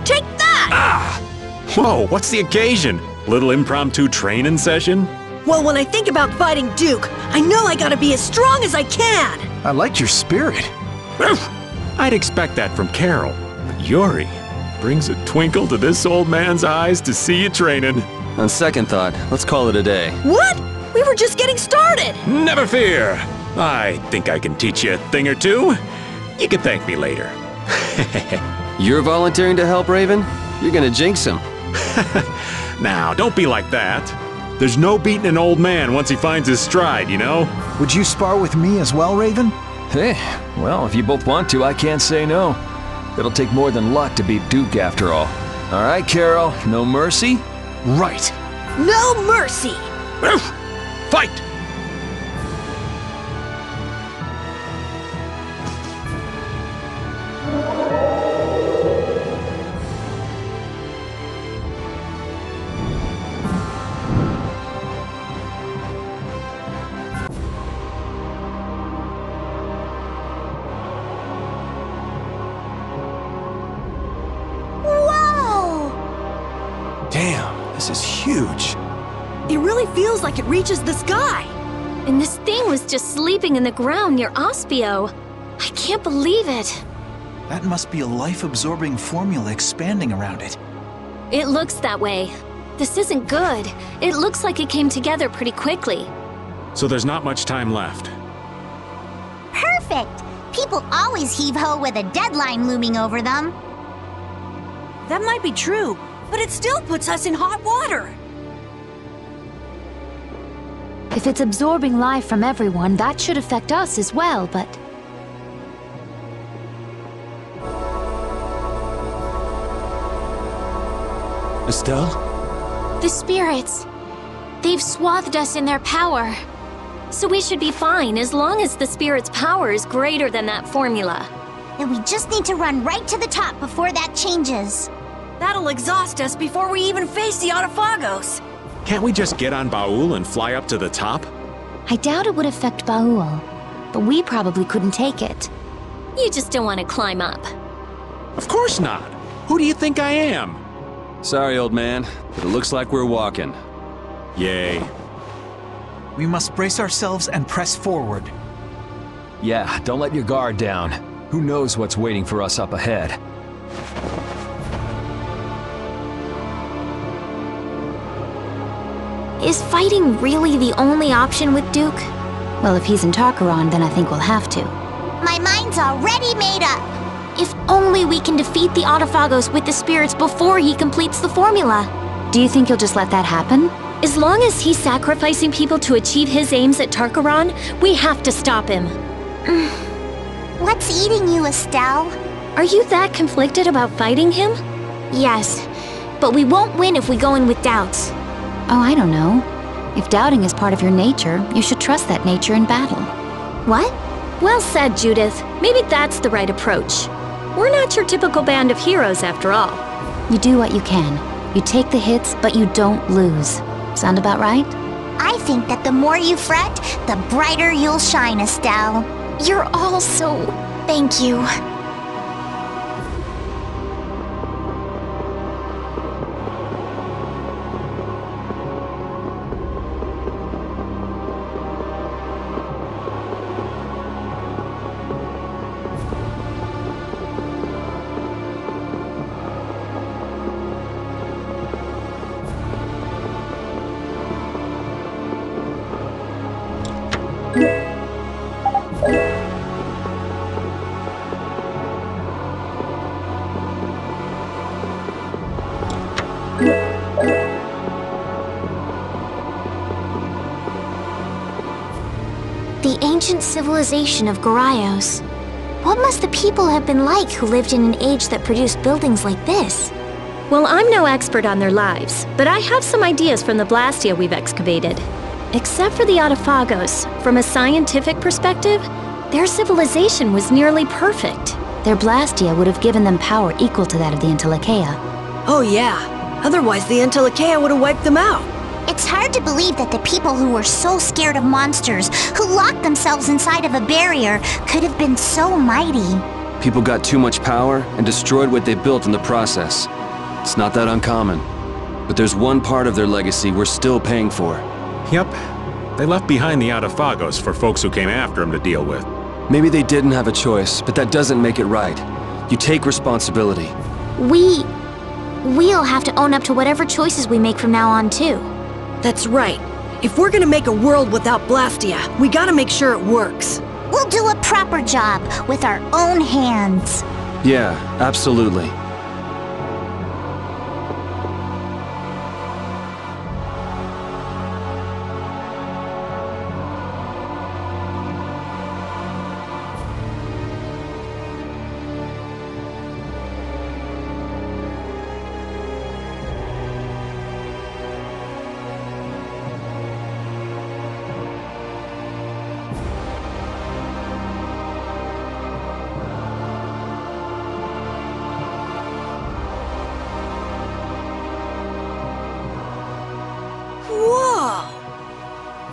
Take that! Whoa, what's the occasion? Little impromptu training session? Well, when I think about fighting Duke, I know I gotta be as strong as I can! I liked your spirit. I'd expect that from Carol, but Yuri brings a twinkle to this old man's eyes to see you training. On second thought, let's call it a day. What? We were just getting started! Never fear! I think I can teach you a thing or two. You can thank me later. You're volunteering to help, Raven? You're gonna jinx him. Now, don't be like that. There's no beating an old man once he finds his stride, you know? Would you spar with me as well, Raven? Hey, well, if you both want to, I can't say no. It'll take more than luck to beat Duke after all. All right, Carol, no mercy? Right. No mercy! Fight! Damn, this is huge. It really feels like it reaches the sky. And this thing was just sleeping in the ground near Ospio. I can't believe it. That must be a life-absorbing formula expanding around it. It looks that way. This isn't good. It looks like it came together pretty quickly. So there's not much time left. Perfect! People always heave-ho with a deadline looming over them. That might be true, but it still puts us in hot water. If it's absorbing life from everyone, that should affect us as well, but... Estelle? The spirits. They've swathed us in their power. So we should be fine as long as the spirit's power is greater than that formula. And we just need to run right to the top before that changes. That'll exhaust us before we even face the Autophagos. Can't we just get on Baul and fly up to the top? I doubt it would affect Baul, but we probably couldn't take it. You just don't want to climb up. Of course not! Who do you think I am? Sorry, old man, but it looks like we're walking. Yay. We must brace ourselves and press forward. Yeah, don't let your guard down. Who knows what's waiting for us up ahead? Is fighting really the only option with Duke? Well, if he's in Tarkaron, then I think we'll have to. My mind's already made up. If only we can defeat the Autophagos with the spirits before he completes the formula. Do you think you'll just let that happen? As long as he's sacrificing people to achieve his aims at Tarkaron, we have to stop him. What's eating you, Estelle? Are you that conflicted about fighting him? Yes, but we won't win if we go in with doubts. Oh, I don't know. If doubting is part of your nature, you should trust that nature in battle. What? Well said, Judith. Maybe that's the right approach. We're not your typical band of heroes, after all. You do what you can. You take the hits, but you don't lose. Sound about right? I think that the more you fret, the brighter you'll shine, Estelle. You're all so... Thank you. The ancient civilization of Goraios. What must the people have been like who lived in an age that produced buildings like this? Well, I'm no expert on their lives, but I have some ideas from the Blastia we've excavated. Except for the Autophagos, from a scientific perspective, their civilization was nearly perfect. Their Blastia would have given them power equal to that of the Entelekea. Oh yeah, otherwise the Entelekea would have wiped them out. It's hard to believe that the people who were so scared of monsters, who locked themselves inside of a barrier, could have been so mighty. People got too much power and destroyed what they built in the process. It's not that uncommon. But there's one part of their legacy we're still paying for. Yep. They left behind the Adafagos for folks who came after them to deal with. Maybe they didn't have a choice, but that doesn't make it right. You take responsibility. We'll have to own up to whatever choices we make from now on, too. That's right. If we're gonna make a world without Blastia, we gotta make sure it works. We'll do a proper job with our own hands. Yeah, absolutely.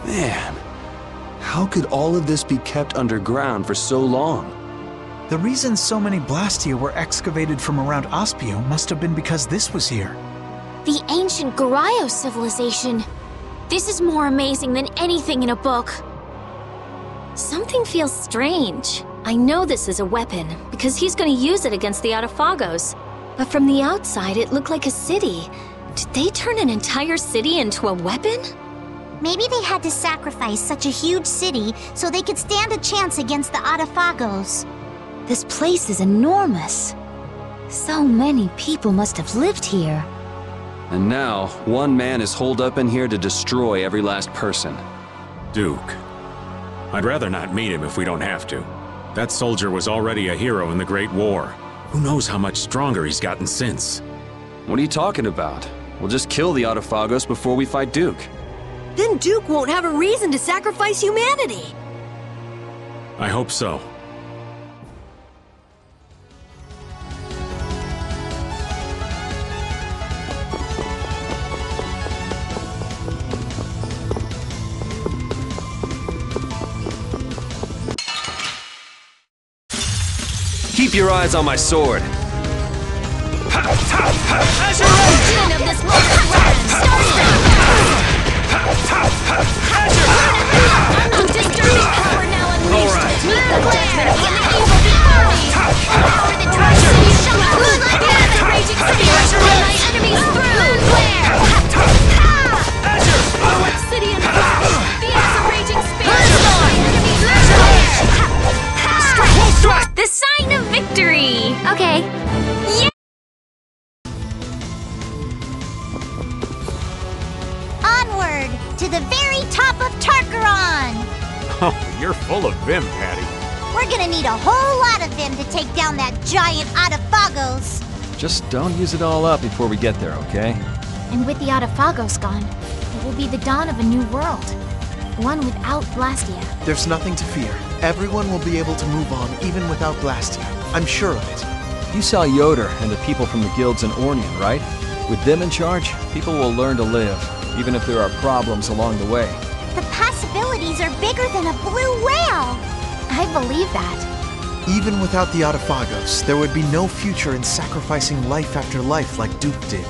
Man, how could all of this be kept underground for so long? The reason so many Blastia were excavated from around Aspio must have been because this was here. The ancient Gurayo civilization. This is more amazing than anything in a book. Something feels strange. I know this is a weapon, because he's gonna use it against the Adafagos. But from the outside, it looked like a city. Did they turn an entire city into a weapon? Maybe they had to sacrifice such a huge city so they could stand a chance against the Adafagos. This place is enormous. So many people must have lived here. And now, one man is holed up in here to destroy every last person. Duke. I'd rather not meet him if we don't have to. That soldier was already a hero in the Great War. Who knows how much stronger he's gotten since? What are you talking about? We'll just kill the Adafagos before we fight Duke. Then Duke won't have a reason to sacrifice humanity. I hope so. Keep your eyes on my sword. The sign of victory! Okay. Yeah. Onward to the very top of Tarkaron! Oh, you're full of vim, Patty. We're gonna need a whole lot of them to take down that giant Adafagos. Just don't use it all up before we get there, okay? And with the Adafagos gone, it will be the dawn of a new world. One without Blastia. There's nothing to fear. Everyone will be able to move on even without Blastia. I'm sure of it. You saw Yoder and the people from the guilds in Ornian, right? With them in charge, people will learn to live, even if there are problems along the way. The possibilities are bigger than a blue whale. I believe that. Even without the Adafagos, there would be no future in sacrificing life after life like Duke did.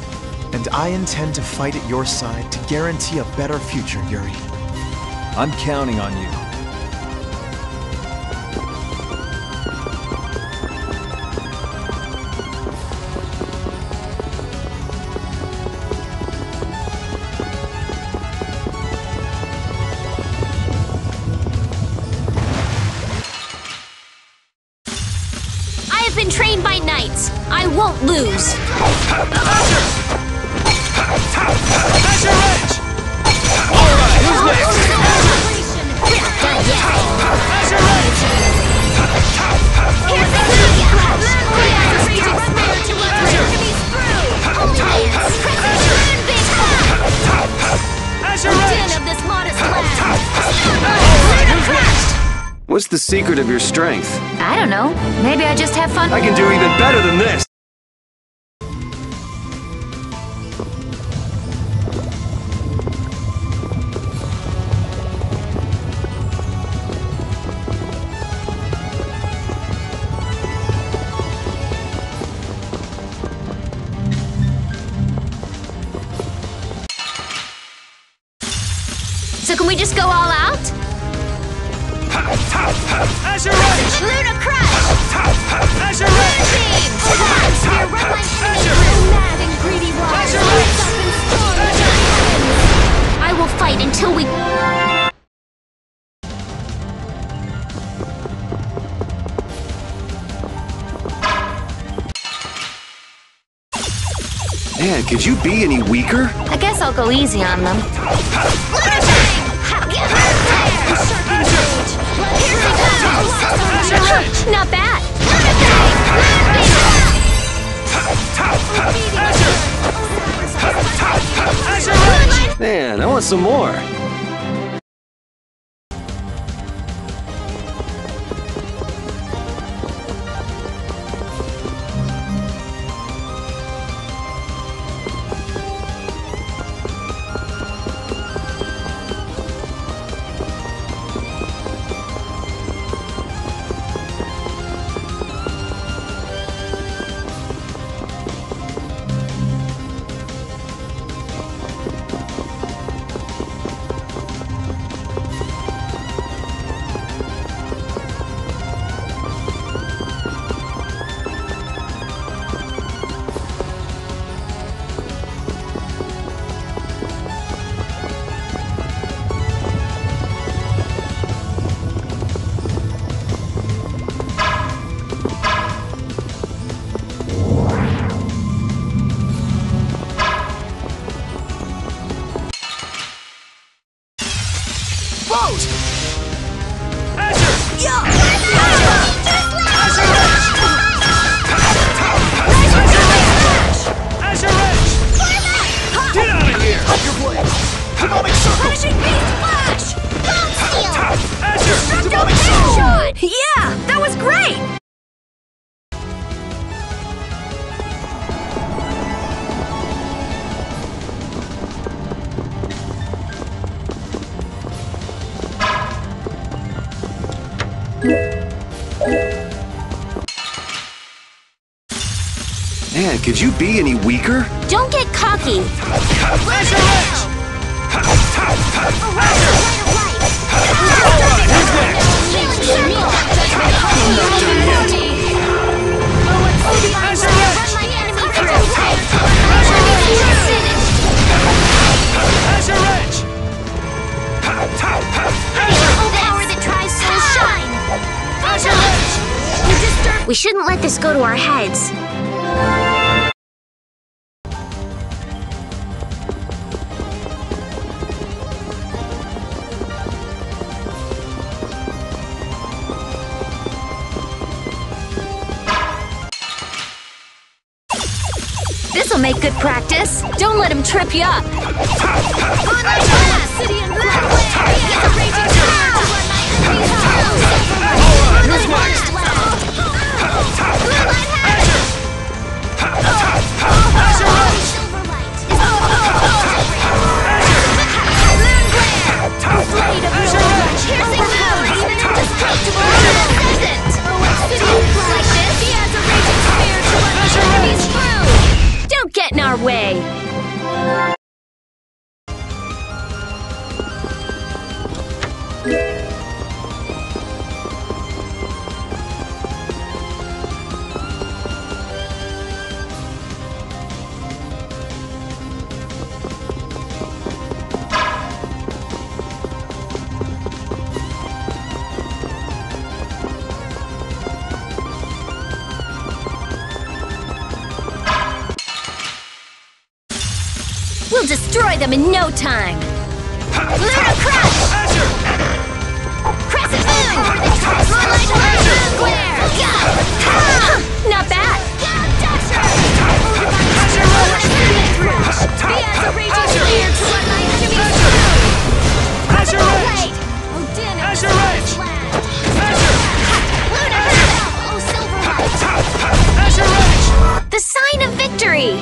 And I intend to fight at your side to guarantee a better future, Yuri. I'm counting on you. I have been trained by knights. I won't lose. What's the secret of your strength? I don't know. Maybe I just have fun. I can do even better than this! Azure Edge! Luna Crush! Azure Edge! Beam! Spear, run like Azure! mad and greedy ones! Azure Edge! I will fight until we... Man, could you be any weaker? I guess I'll go easy on them. Not bad. Man, I want some more. Yeah, that was great! Man, could you be any weaker? Don't get cocky! We shouldn't let this go to our heads. This'll make good practice. Don't let him trip you up. Who's next? Don't get in our way. We'll destroy them in no time. Luna Crush! Crescent Moon! Moonlight Moon Glare! Not bad. Be as a raging spear to run my enemies through! Azure Edge! Odin and Azure Edge! Luna Crush! Oh, Silverlight! Azure Edge! The sign of victory.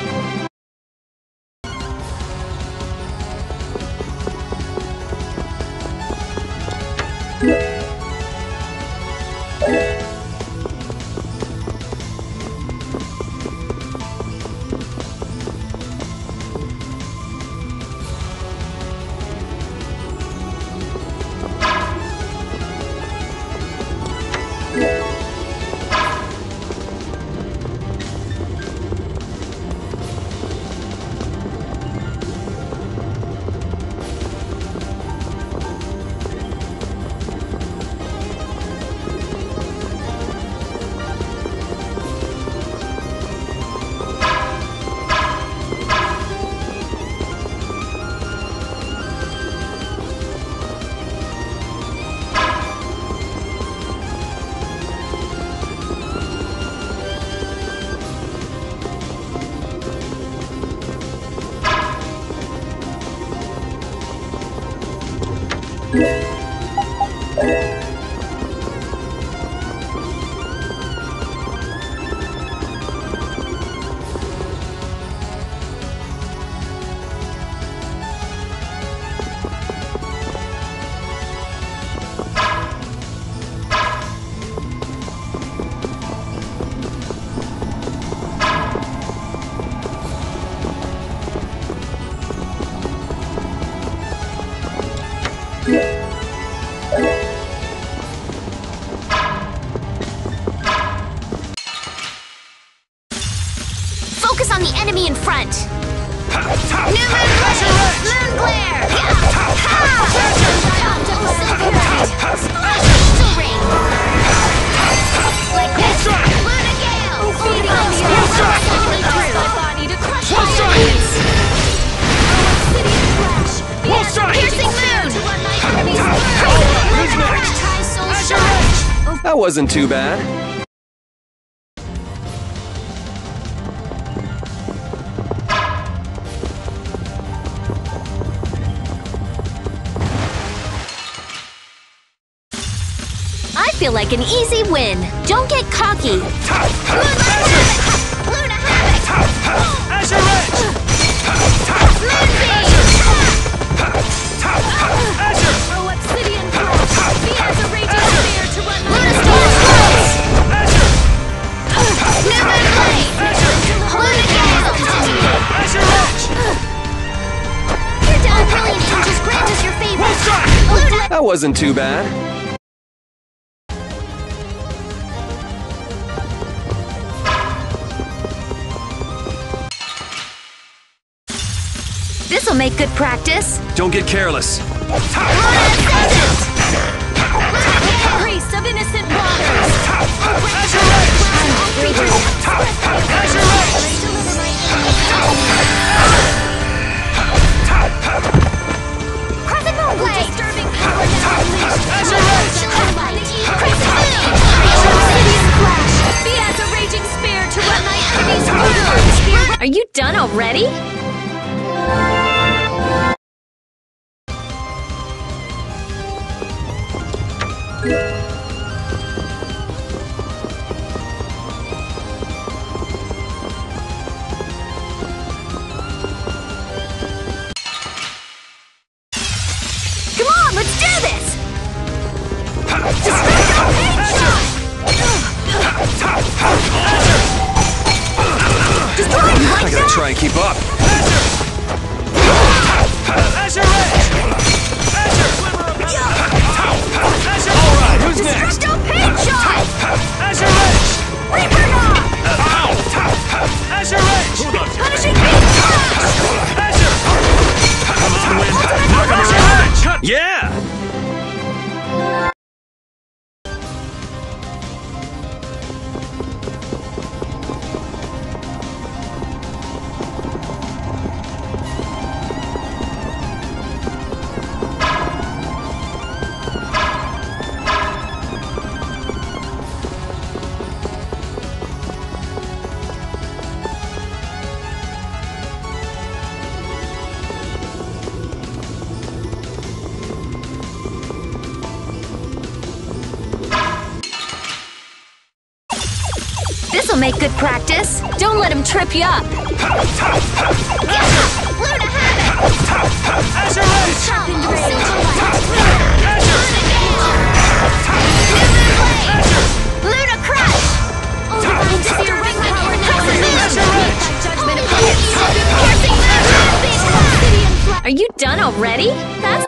Focus on the enemy in front. New moon blade! Moon glare! Angel ring! Like this! Luna gale! Feeding on the enemy! My body to crush my enemies! Obsidian flash! Piercing moon! Who's next? That wasn't too bad. I feel like an easy win. Don't get cocky. Luna Havoc! Azure Edge! Moonbeam! Azure! Oh, Obsidian Flash! Be as a raging spear to run Luna Storm Close! Azure! New Moon Blade! Luna Gale! Azure Edge! Your down brilliant angels grant us your favor. Luna! That wasn't too bad. This'll make good practice. Don't get careless. Priest of innocent waters! Crescent Moonblade! Disturbing power now unleashed! Obsidian Flash! Be as a raging spear to run my enemies through! Are you done already? Come on, let's do this! Destructive pain shot! Destroy him like I gotta that! try and keep up. Azure Edge! Azure! Alright, who's next? Destructive pain shot! Azure Edge! Reaper knock! Azure Edge! Punishing beam flash! Azure! Come on, Wind. Ultimate Knock him flash! around. Yeah! This'll make good practice. Don't let him trip you up. Luna Havoc! Azure Edge! Sharpened rage! Luna Blade! Luna Crush! Divine disturbing power now! Judgment upon your evil piercing moon! Are you done already? That's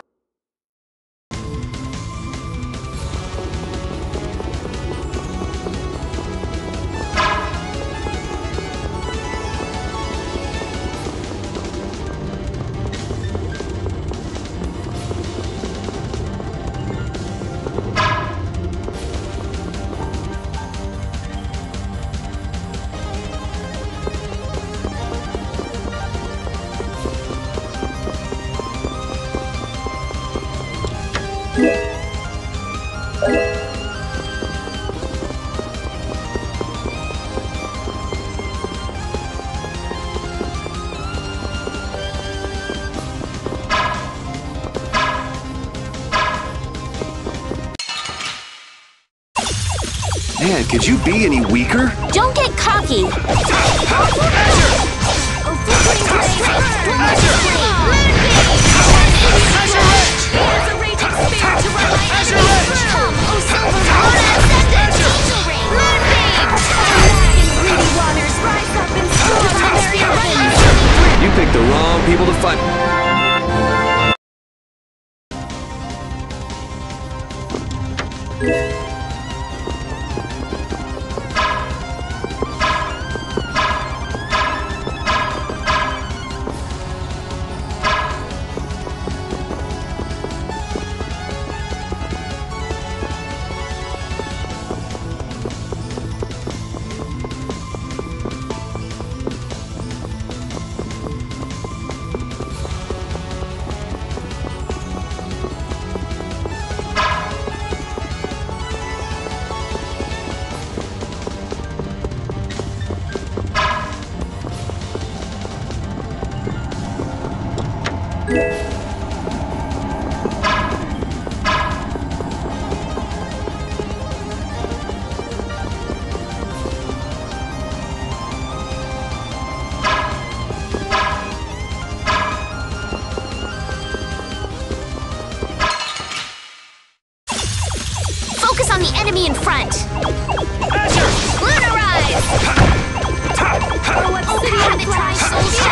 Man, could you be any weaker? Don't get cocky! You picked the wrong people to fight. Focus on the enemy in front! Lunarize! Have it try, soldier!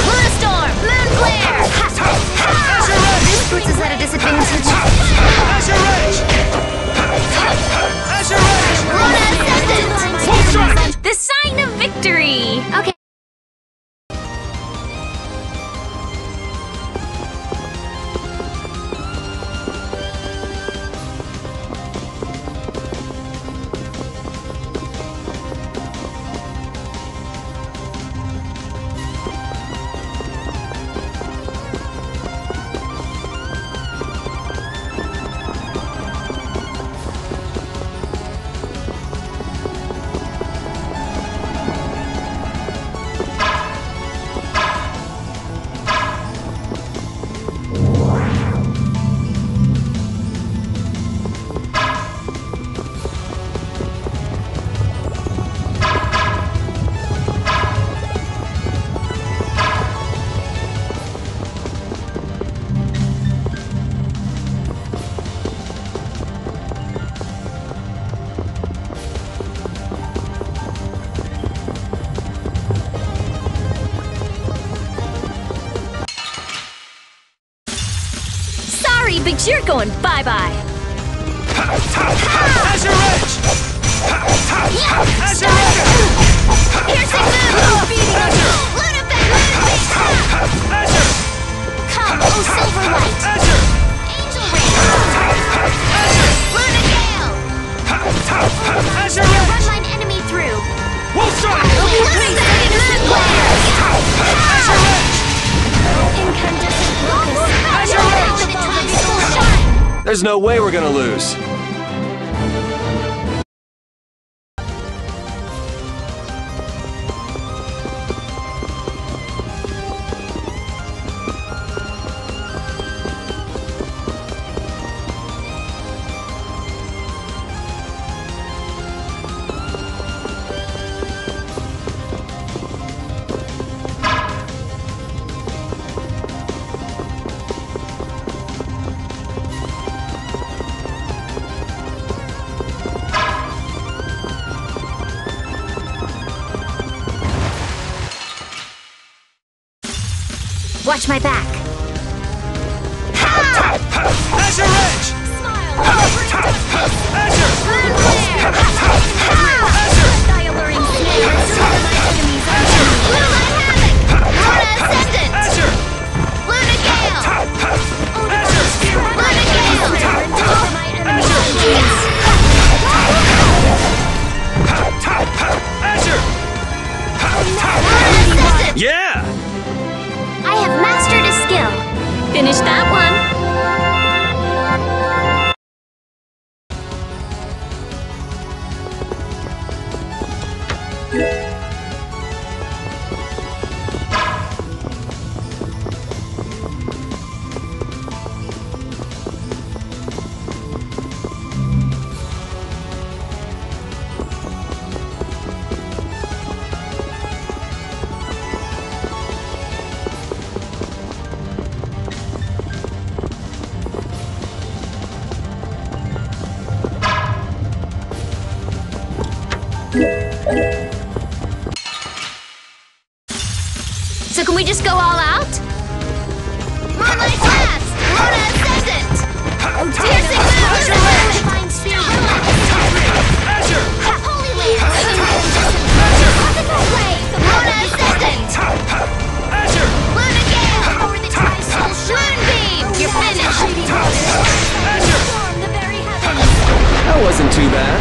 Lunastorm! Moon glare! This puts us at a disadvantage. Luna Ascendant! The sign of victory! Okay. But you're going bye-bye. Azure Edge! Azure Edge! Piercing move! Luna Azure! Come, oh Silverlight! Azure! Angel Ring! Luna Gale! Azure Edge! Run line enemy through! Wolf Strike! Azure Edge! Incandescent Locust! Azure Edge! There's no way we're gonna lose. Watch my back. Azure Edge! Azure! Moon glare! Alluring snare! Luna Havoc! Luna Ascendant! Azure! Luna Gale! Luna Azure! Yeah! I have mastered a skill. just go all out? Moonlight Blast! Luna Ascendant! Piercing Luna! Divine Sphere! Azure! Holy Lance! Optical Wave! Luna Ascendant! Azure! Luna Gale! Over the Tri-Soul Moonbeam! You're finished! Azure! Storm the very heavens! That wasn't too bad.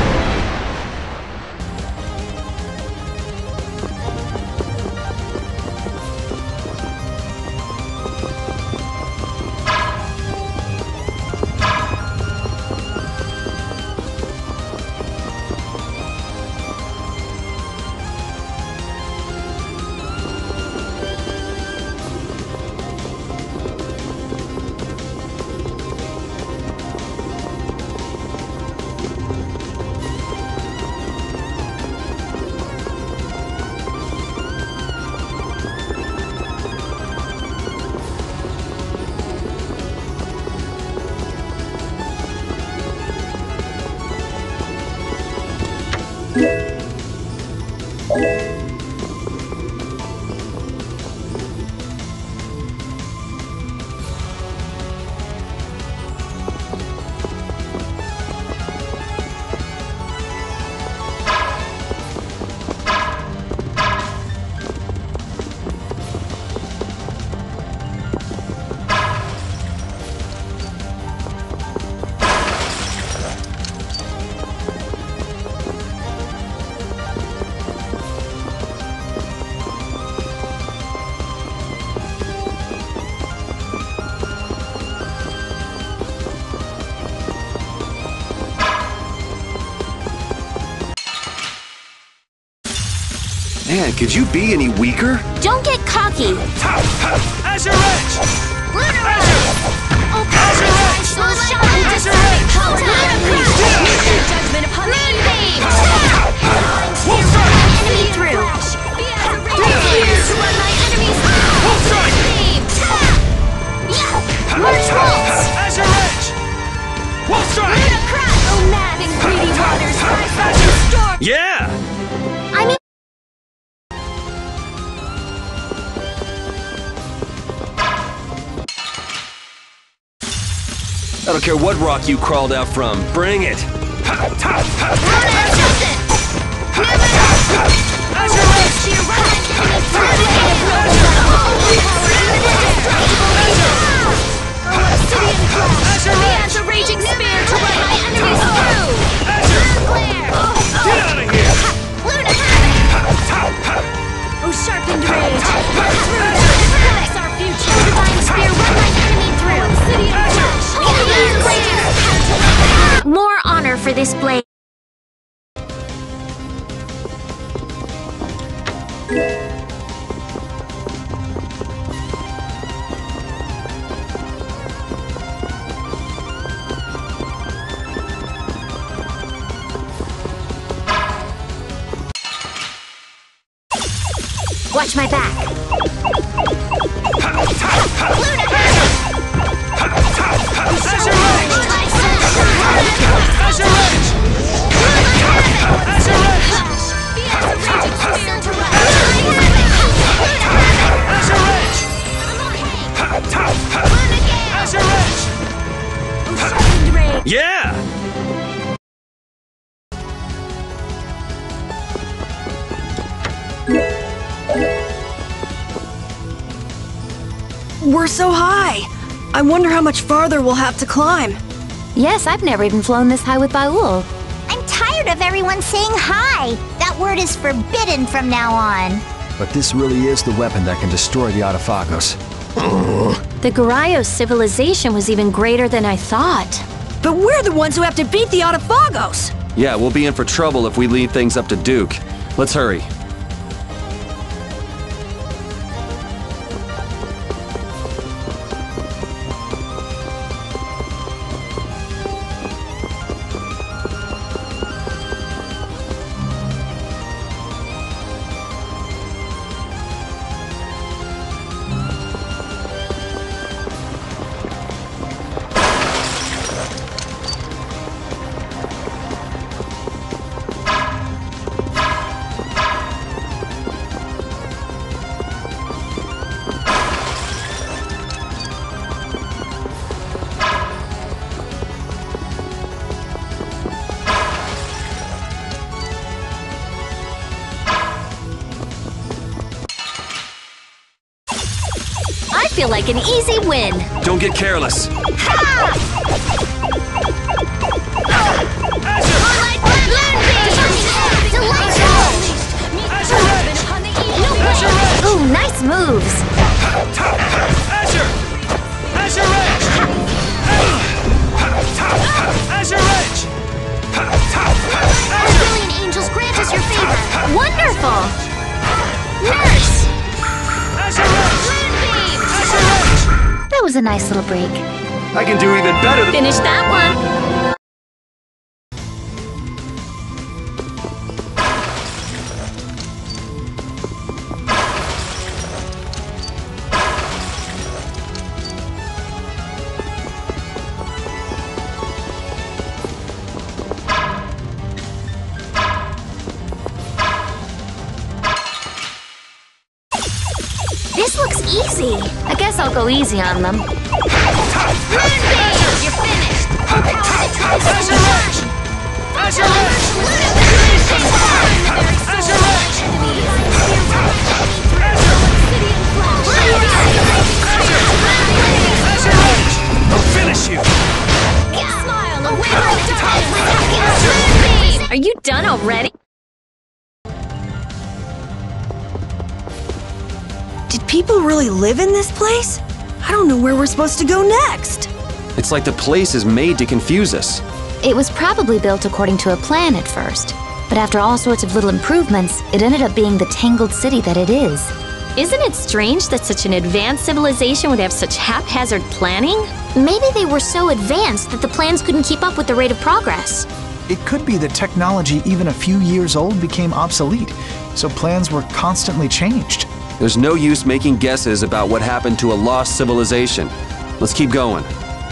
Man, could you be any weaker? Don't get cocky! Azure Edge! Lunar Rise! Oh, Azure Edge! Soul Shine! Azure Edge! Power Lunar Judgment upon Moonbeam! Wolf Strike! Enemy through! Three years to run my enemies through! Wolf Strike! Moonbeam! March Waltz! Azure Edge! Wolf Strike! Lunar Crush! Oh, mad and greedy waters! Rise from the storm! Yeah! I mean... I don't care what rock you crawled out from. Bring it! Raging spear to run my enemies through! Glare! Get out of here! Luna Havoc! Oh, sharpened rage! Run through them! That's our future! Divine spear, run my enemy through! City of Flash! More honor for this blade! Watch my back! Yeah! We're so high! I wonder how much farther we'll have to climb. Yes, I've never even flown this high with Baul. I'm tired of everyone saying hi. That word is forbidden from now on. But this really is the weapon that can destroy the Autophagos. The Gurayos civilization was even greater than I thought. But we're the ones who have to beat the Autophagos! Yeah, we'll be in for trouble if we leave things up to Duke. Let's hurry. feel like an easy win. Don't get careless. Ooh, nice moves. Azure! Azure Edge! Azure Edge! Our brilliant angels grant us your favor. Wonderful. Nurse. Azure Edge! Moonbeam. Azure Edge! That was a nice little break. I can do even better than... Finish that one. This looks easy. I guess I'll go easy on them. Moonbeam. You're finished. Azure Edge! Azure Edge! Azure Edge! Azure Edge! I'll finish you! Are you done already? Did people really live in this place? I don't know where we're supposed to go next. It's like the place is made to confuse us. It was probably built according to a plan at first, but after all sorts of little improvements, it ended up being the tangled city that it is. Isn't it strange that such an advanced civilization would have such haphazard planning? Maybe they were so advanced that the plans couldn't keep up with the rate of progress. It could be that technology even a few years old became obsolete, so plans were constantly changed. There's no use making guesses about what happened to a lost civilization. Let's keep going.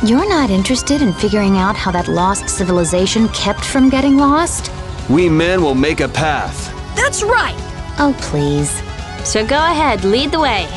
You're not interested in figuring out how that lost civilization kept from getting lost? We men will make a path. That's right. Oh, please. So go ahead, lead the way.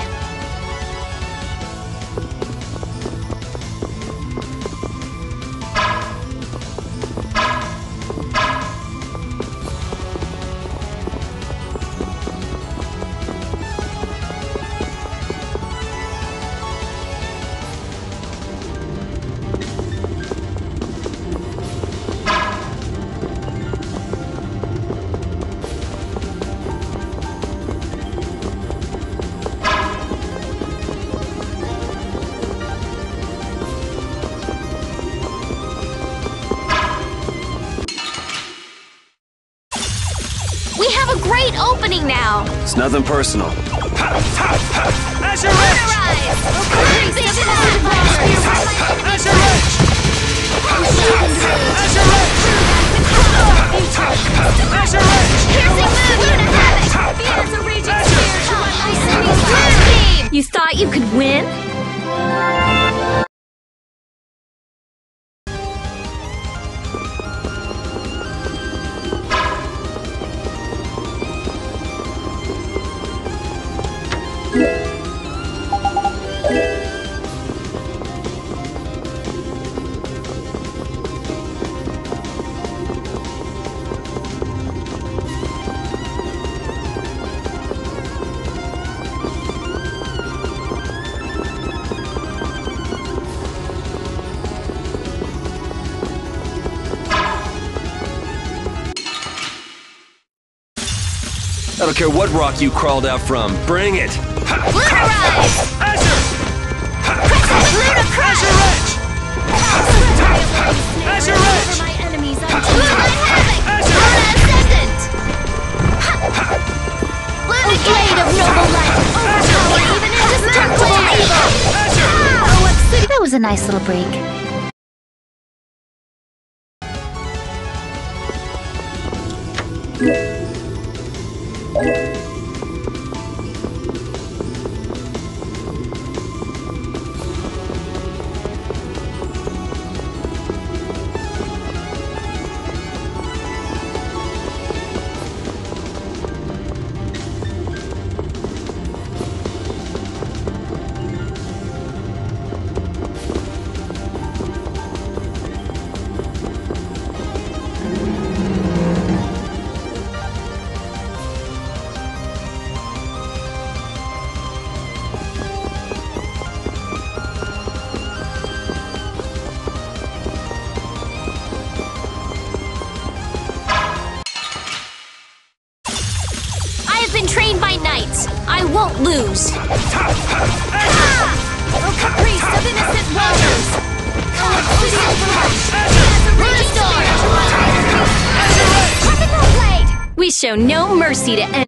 We have a great opening now! It's nothing personal. Azure Edge! Azure Edge! Azure Edge! Azure Edge! You thought you could win? I don't care what rock you crawled out from. Bring it! Luderize! Azure! Ludicrous! Azure Edge! My enemies Luna Havoc! Luna Ascendant! Luna Blade of Noble Light! Overpower even indestructible evil! That was a nice little break. lose. Oh, caprice of innocent waters! Obsidian Tropical blade! We show no mercy to any.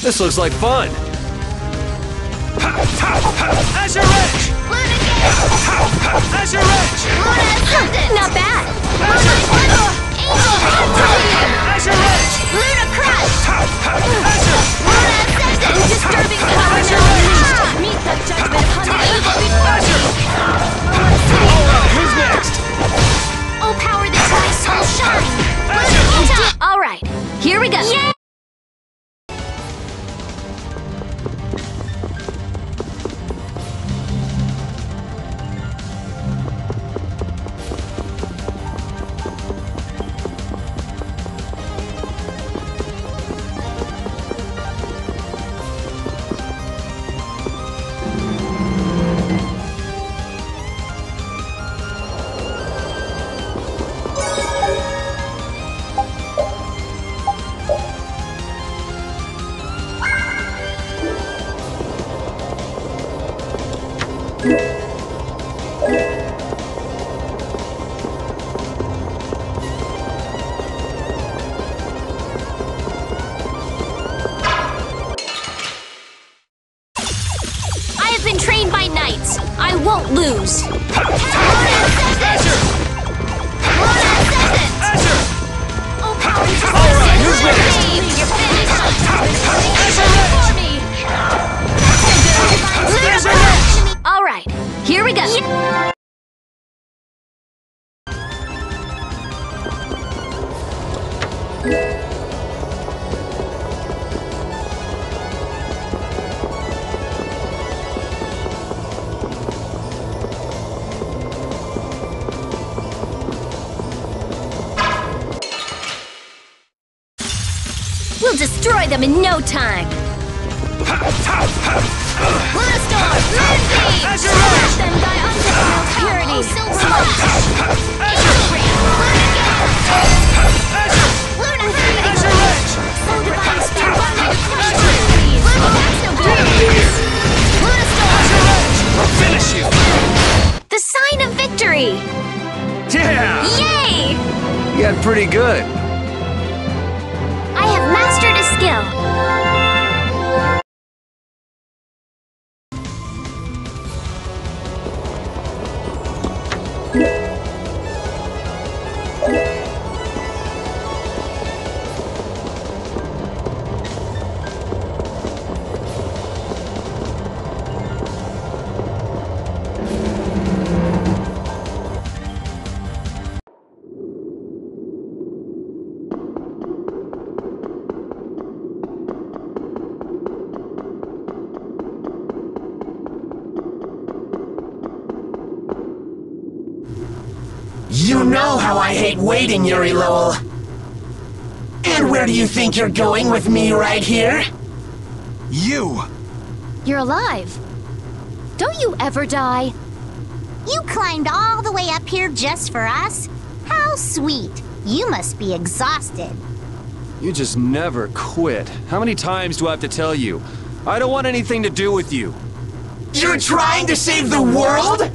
This looks like fun! Azure Edge! Azure Edge! Not bad! Azure Edge! Luna Crush! Azure! Disturbing power Azure now! Edge! Meet the judgment of Hunter Evil before Azure! Alright, who's next? Oh, power that's my soul won't lose. Alright, who's next? Alright, here we go. We'll destroy them in no time. Bluestorm, Lindsay! Smash them by unparalleled purity. Luna Freeding Ledge! So divine spear Gurbani to crush the enemies. That's no good. Bluestorm! I'll finish you! The sign of victory! Yeah! Yay! You got pretty good. I have mastered a skill. You know how I hate waiting, Yuri Lowell. And where do you think you're going with me right here? You! You're alive. Don't you ever die? You climbed all the way up here just for us? How sweet. You must be exhausted. You just never quit. How many times do I have to tell you? I don't want anything to do with you. You're trying to save the world?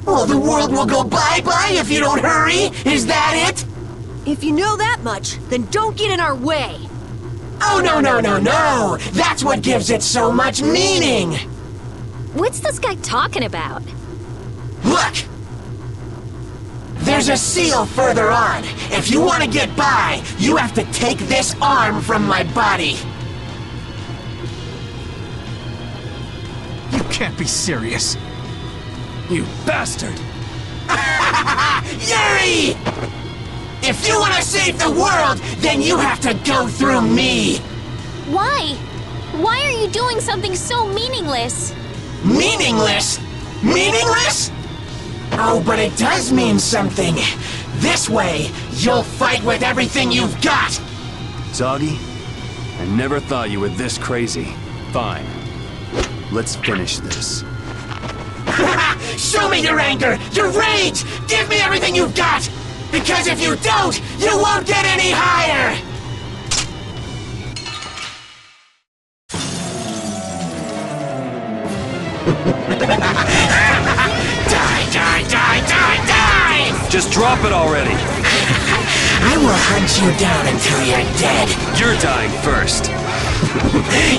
Well, the world will go bye-bye if you don't hurry. Is that it? If you know that much, then don't get in our way. Oh, no, no, no, no! That's what gives it so much meaning! What's this guy talking about? Look! There's a seal further on. If you want to get by, you have to take this arm from my body. You can't be serious. You bastard! Yuri! If you want to save the world, then you have to go through me! Why? Why are you doing something so meaningless? Meaningless? Meaningless? Oh, but it does mean something. This way, you'll fight with everything you've got! Zoggy, I never thought you were this crazy. Fine. Let's finish this. Show me your anger, your rage! Give me everything you've got! Because if you don't, you won't get any higher! Die, die, die, die, die! Just drop it already! I will hunt you down until you're dead. You're dying first.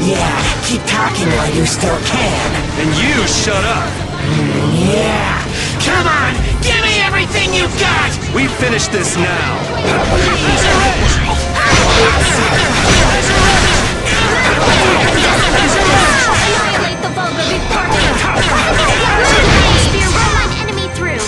Yeah, keep talking while you still can. And you shut up! Yeah! Come on! Give me everything you've got! We finish this now! Annihilate the vulgar before spear run enemy through!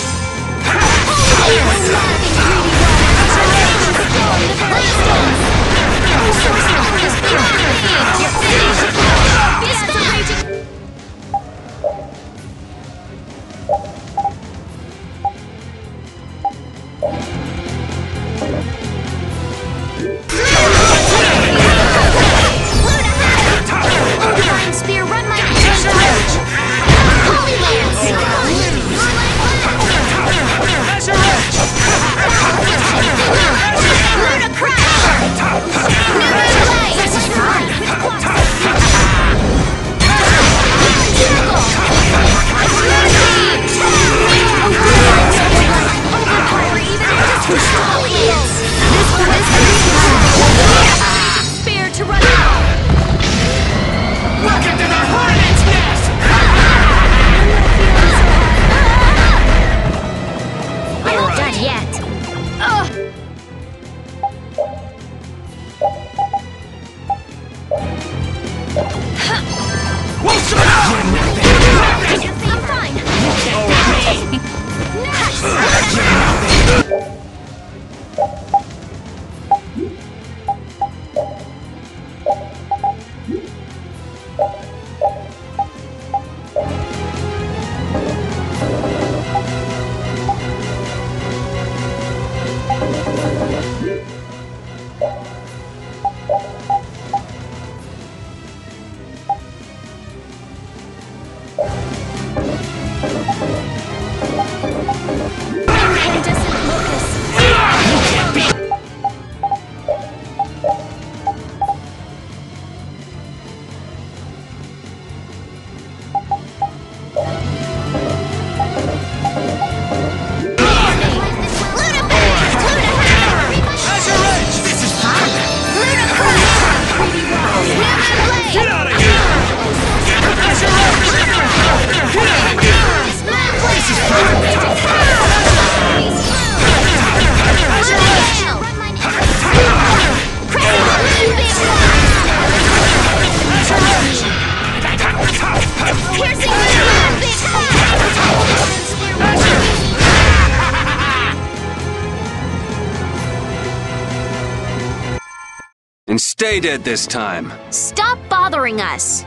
stay dead this time. Stop bothering us!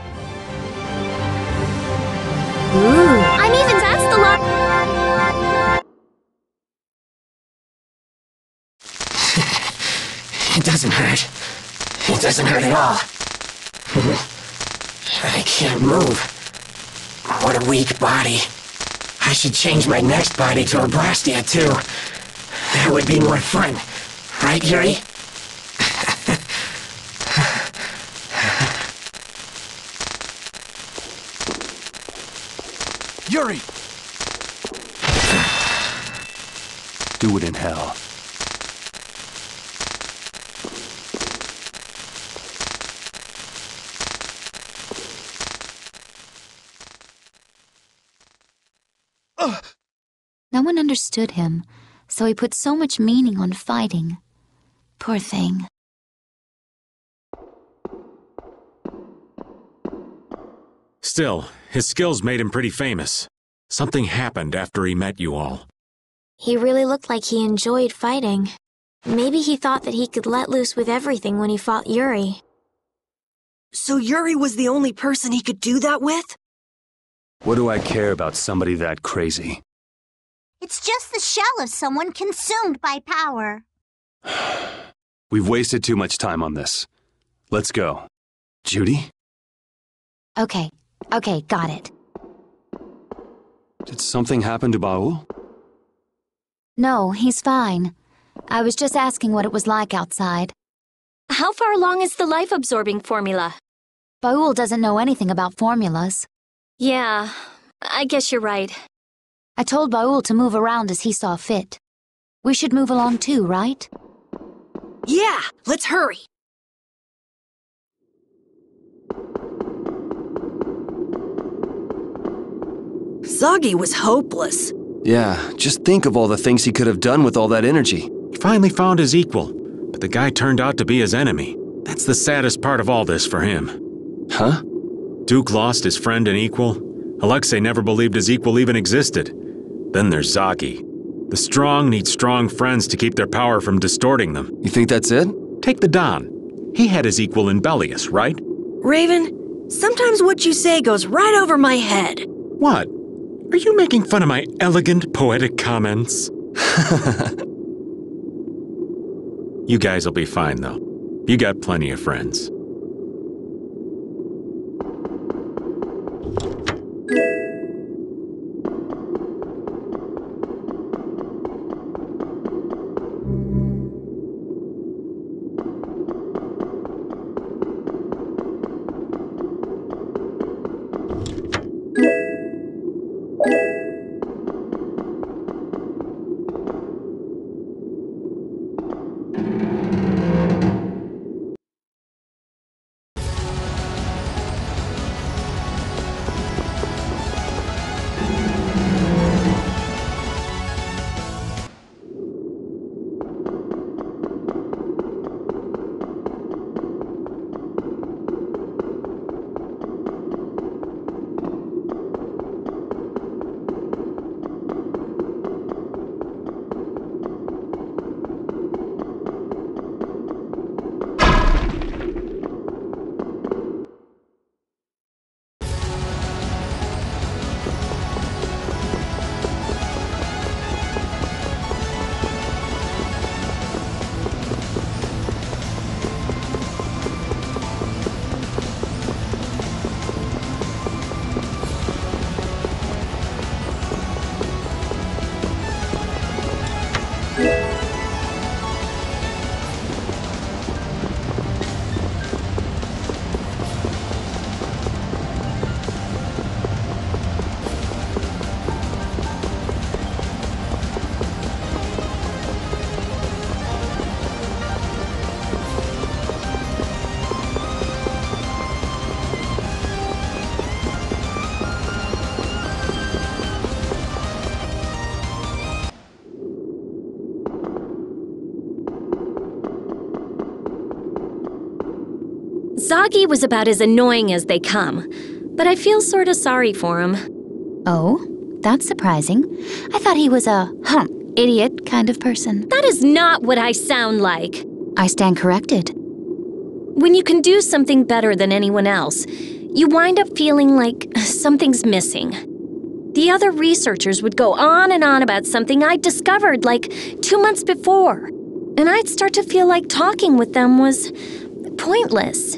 I'm even past the lot. It doesn't hurt. It doesn't hurt at all. I can't move. What a weak body. I should change my next body to a Brastia too. That would be more fun. Right, Yuri? Yuri! Do it in hell. No one understood him, so he put so much meaning on fighting. Poor thing. Still, his skills made him pretty famous. Something happened after he met you all. He really looked like he enjoyed fighting. Maybe he thought that he could let loose with everything when he fought Yuri. So Yuri was the only person he could do that with? What do I care about somebody that crazy? It's just the shell of someone consumed by power. We've wasted too much time on this. Let's go. Judy? Okay, got it. Did something happen to Baul? No, he's fine. I was just asking what it was like outside. How far along is the life-absorbing formula? Baul doesn't know anything about formulas. Yeah, I guess you're right. I told Baul to move around as he saw fit. We should move along too, right? Yeah, let's hurry. Zagi was hopeless. Yeah, just think of all the things he could have done with all that energy. He finally found his equal, but the guy turned out to be his enemy. That's the saddest part of all this for him. Huh? Duke lost his friend and equal. Alexei never believed his equal even existed. Then there's Zagi. The strong need strong friends to keep their power from distorting them. You think that's it? Take the Don. He had his equal in Bellius, right? Raven, sometimes what you say goes right over my head. What? Are you making fun of my elegant, poetic comments? You guys will be fine, though. You got plenty of friends. Zagi was about as annoying as they come, but I feel sorta sorry for him. Oh, that's surprising. I thought he was a, idiot kind of person. That is not what I sound like. I stand corrected. When you can do something better than anyone else, you wind up feeling like something's missing. The other researchers would go on and on about something I'd discovered like 2 months before, and I'd start to feel like talking with them was pointless.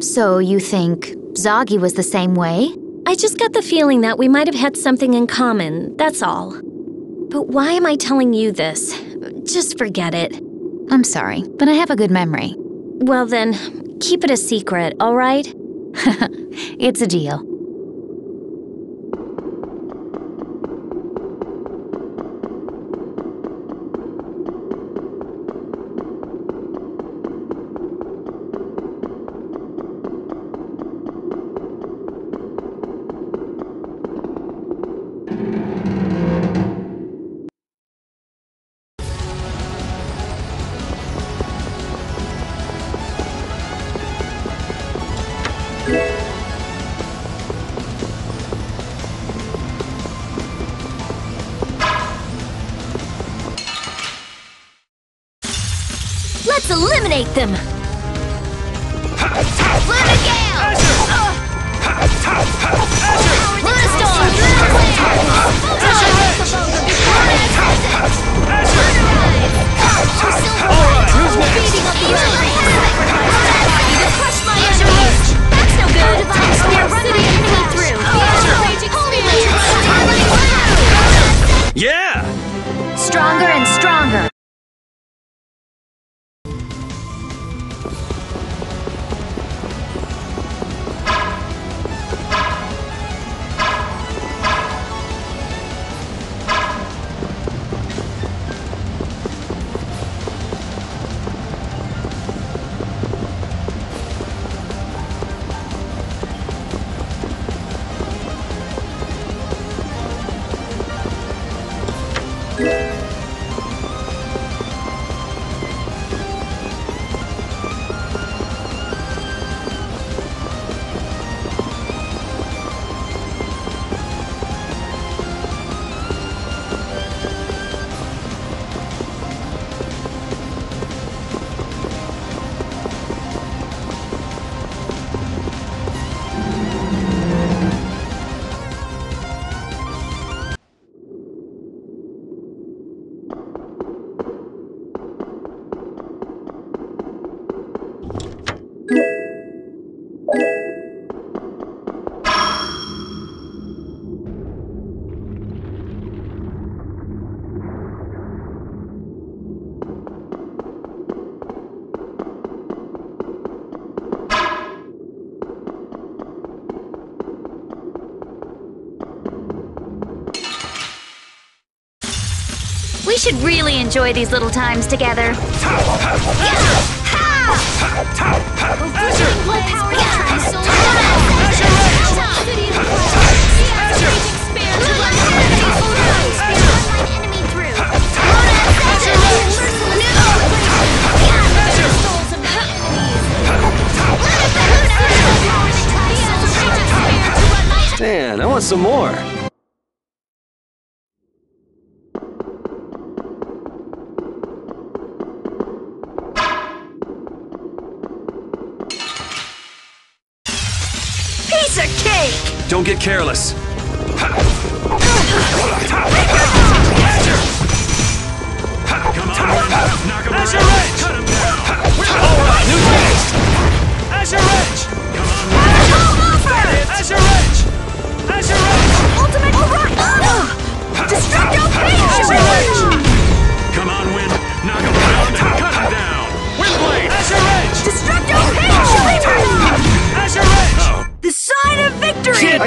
So you think Zoggy was the same way? I just got the feeling that we might have had something in common, that's all. But why am I telling you this? Just forget it. I'm sorry, but I have a good memory. Well then, keep it a secret, all right? It's a deal. Let's eliminate them! Yeah! Stronger and stronger! We should really enjoy these little times together. Man, I want some more. Piece of cake! Don't get careless. Come on, knock him around. Cut him down. Alright, new taste! Azure Edge! Come on, Azure Edge! Azure Edge! Ultimate Alright! Destructo Pinch! come on, Wind. Knock him around and cut him down. Wind Blade. Azure Edge! Destructo Pinch! Azure Edge! The sign of victory!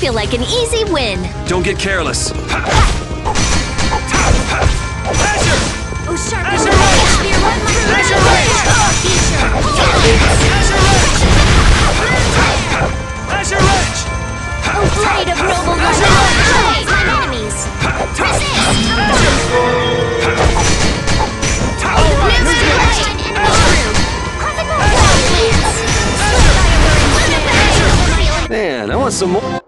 feel like an easy win. Don't get careless. Oh, sharp. Spear run Oh, blade of noble light. My enemies. Man, I want some more.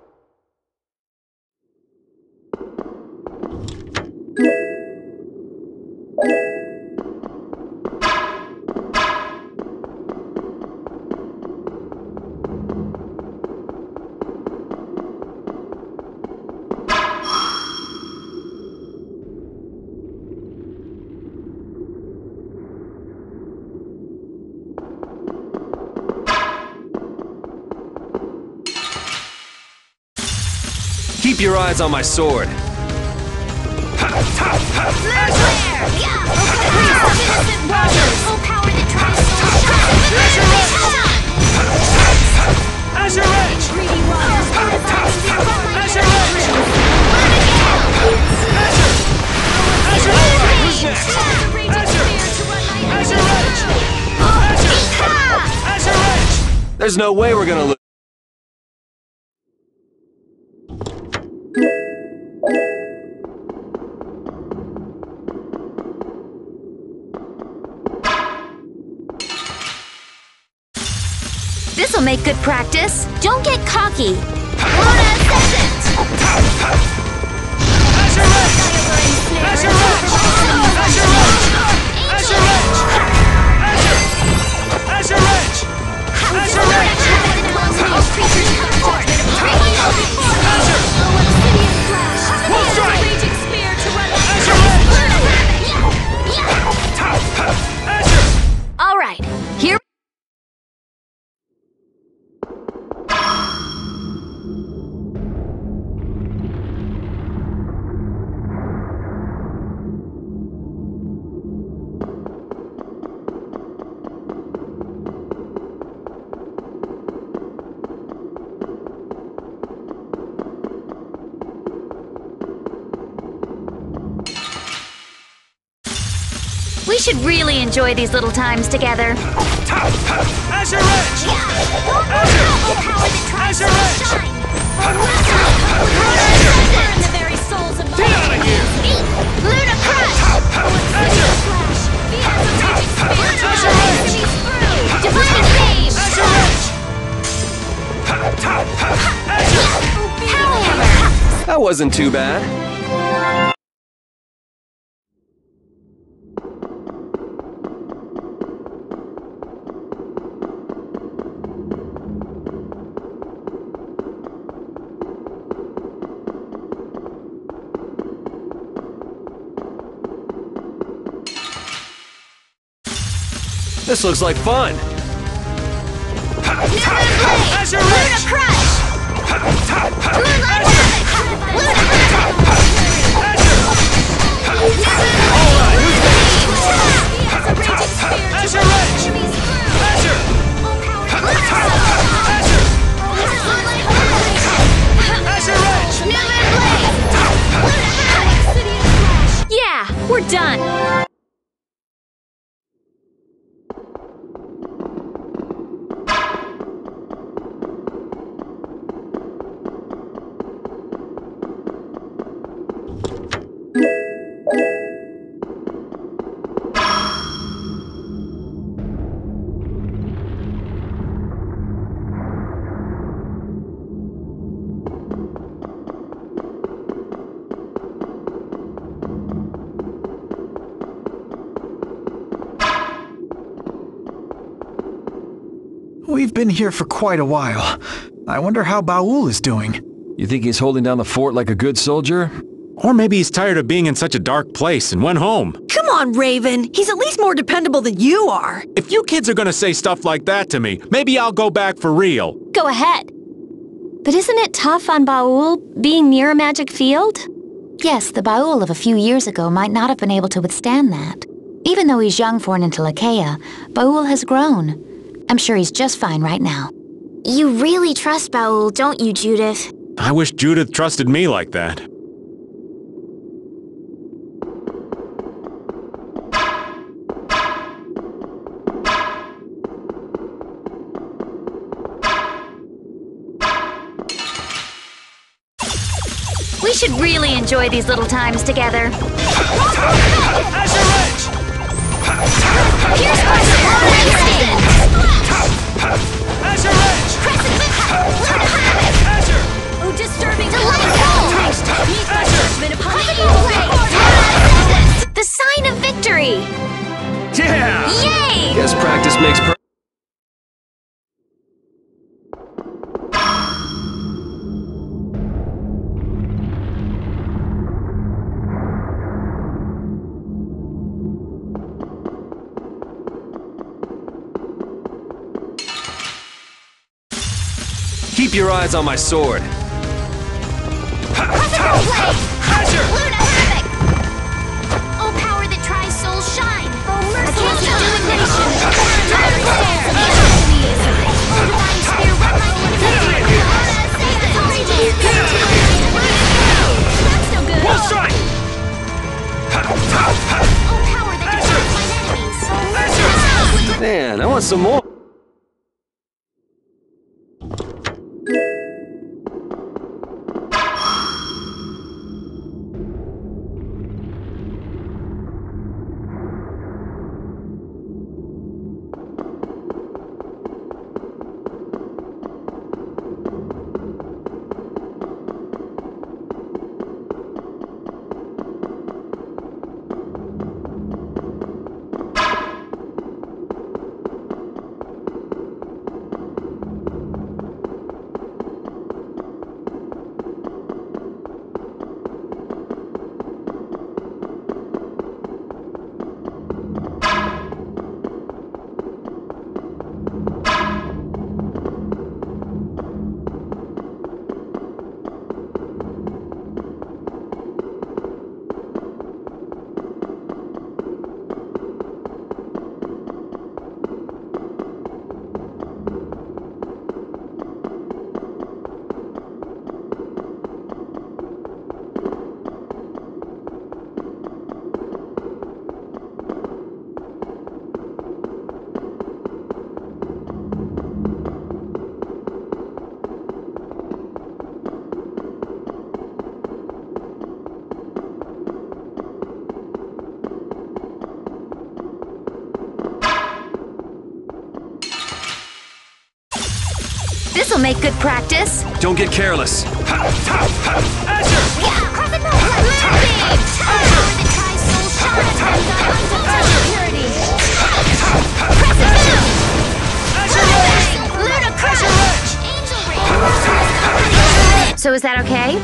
Keep your eyes on my sword. There's no way we're gonna lose. This'll make good practice. Don't get cocky. All right, here. We should really enjoy these little times together. Azure Edge! Azure Edge! Burn the very souls of my Get out of here! Ludicrous! Divine Beam! Power! That wasn't too bad. This looks like fun. Azure Edge! Yeah, we're done. We've been here for quite a while. I wonder how Baul is doing. You think he's holding down the fort like a good soldier? Or maybe he's tired of being in such a dark place and went home. Come on, Raven. He's at least more dependable than you are. If you kids are gonna say stuff like that to me, maybe I'll go back for real. Go ahead. But isn't it tough on Baul being near a magic field? Yes, the Baul of a few years ago might not have been able to withstand that. Even though he's young for an Intellicaea, Baul has grown. I'm sure he's just fine right now. You really trust Baul, don't you, Judith? I wish Judith trusted me like that. We should really enjoy these little times together. Azure Edge! Here's my Azure Edge! Azure! Oh, disturbing the sign of victory! Yeah! Yay! Guess practice makes perfect. Keep your eyes on my sword. Azure! Oh, power that tries souls shine! Oh, merciless illumination! Oh, divine spear, run my That's no good! Full strike! Oh, power that destroys my enemies! Man, I want some more. This'll make good practice. Don't get careless. So is that okay?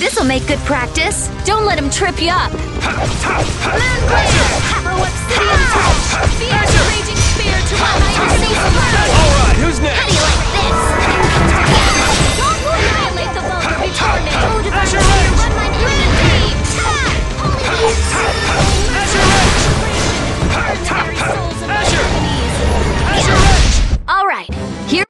This'll make good practice. Don't let him trip you up. Throw obsidian touch! Fierce raging spear to one Alright, who's next? How do you like this? Don't annihilate the vulgar before me! Go to Azure the Edge! run my unity! All right, here.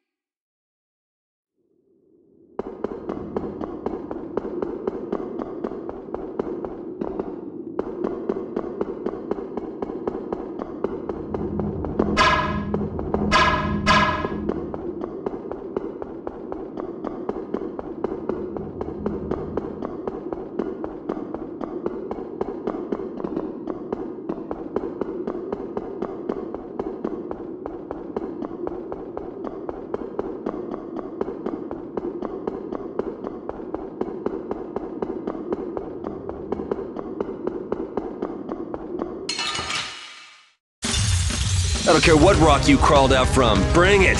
I don't care what rock you crawled out from. Bring it!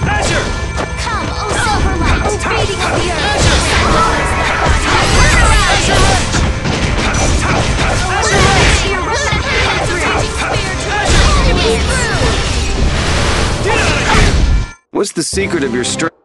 Azure! Come, O Silverlight, O beating of the earth! Get out of here! What's the secret of your strength?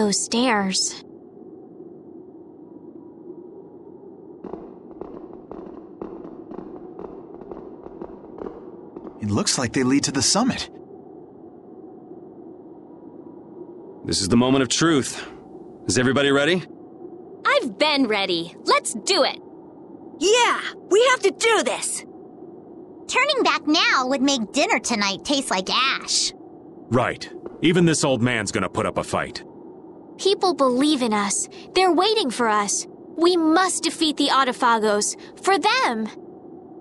those stairs. It looks like they lead to the summit. This is the moment of truth. Is everybody ready? I've been ready. Let's do it. Yeah, we have to do this. Turning back now would make dinner tonight taste like ash. Right. Even this old man's gonna put up a fight. People believe in us. They're waiting for us. We must defeat the Autophagos. For them.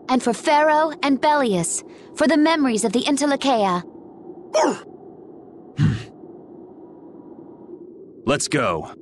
And for Pharaoh and Belius, for the memories of the Interlakeia. Let's go.